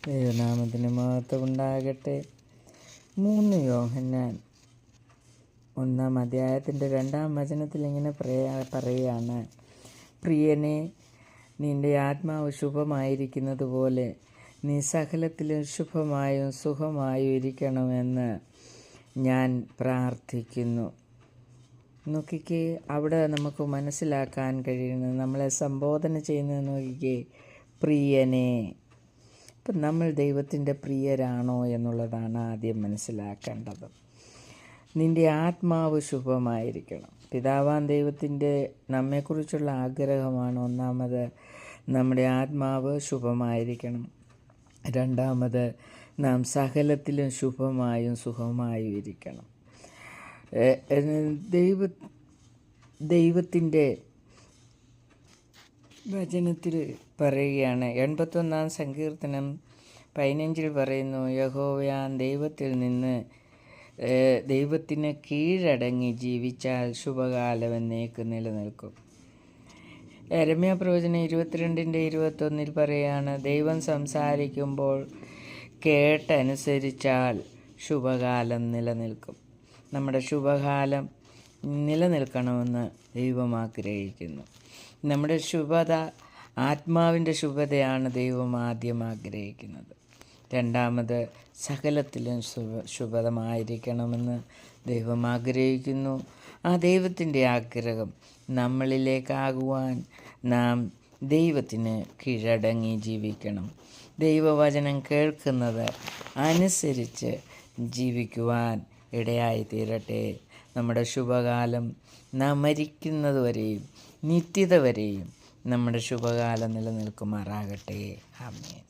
ദൈവനാമത്തിന് മഹത്വം ഉണ്ടാകട്ടെ. 3 യോഹന്നാൻ 1-ാം ഇങ്ങനെ പറയുകയാണ്, പ്രിയനെ, നിന്റെ ആത്മാവ് ശുഭമായിരിക്കുന്നത് പോലെ നീ സകലത്തിലും ശുഭമായും സുഖമായും ഇരിക്കണമെന്ന് ഞാൻ പ്രാർത്ഥിക്കുന്നു. നോക്കിക്കേ, അവിടെ നമുക്ക് മനസ്സിലാക്കാൻ കഴിയുന്നത്, നമ്മളെ സംബോധന ചെയ്യുന്നത് നോക്കിക്കേ, പ്രിയനെ. ഇപ്പം നമ്മൾ ദൈവത്തിൻ്റെ പ്രിയരാണോ എന്നുള്ളതാണ് ആദ്യം മനസ്സിലാക്കേണ്ടത്. നിൻ്റെ ആത്മാവ് ശുഭമായിരിക്കണം. പിതാവാൻ ദൈവത്തിൻ്റെ നമ്മെക്കുറിച്ചുള്ള ആഗ്രഹമാണ് ഒന്നാമത് നമ്മുടെ ആത്മാവ് ശുഭമായിരിക്കണം. രണ്ടാമത് നാം സകലത്തിലും ശുഭമായും സുഖമായും ഇരിക്കണം. ദൈവത്തിൻ്റെ വചനത്തിൽ പറയുകയാണ്, 81-ാം സങ്കീർത്തനം 15 പറയുന്നു, യഹോവയാൻ ദൈവത്തിന് കീഴടങ്ങി ജീവിച്ചാൽ ശുഭകാലം എന്നേക്ക് നിലനിൽക്കും. യെരമ്യാ പ്രവചനം 22-21 പറയുകയാണ്, ദൈവം സംസാരിക്കുമ്പോൾ കേട്ടനുസരിച്ചാൽ ശുഭകാലം നിലനിൽക്കും. നമ്മുടെ ശുഭകാലം നിലനിൽക്കണമെന്ന് ദൈവം ആഗ്രഹിക്കുന്നു. നമ്മുടെ ശുഭത, ആത്മാവിൻ്റെ ശുഭതയാണ് ദൈവം ആദ്യം ആഗ്രഹിക്കുന്നത്. രണ്ടാമത് സകലത്തിലും ശുഭമായിരിക്കണമെന്ന് ദൈവം ആഗ്രഹിക്കുന്നു. ആ ദൈവത്തിൻ്റെ ആഗ്രഹം നമ്മളിലേക്കാകുവാൻ നാം ദൈവത്തിന് കീഴടങ്ങി ജീവിക്കണം. ദൈവവചനം കേൾക്കുന്നത് അനുസരിച്ച് ജീവിക്കുവാൻ ഇടയായി തീരട്ടെ. നമ്മുടെ ശുഭകാലം നാം മരിക്കുന്നതുവരെയും നിത്യത വരെയും നമ്മുടെ ശുഭകാലം നിലനിൽക്കുമാറാകട്ടെ. ആമേൻ.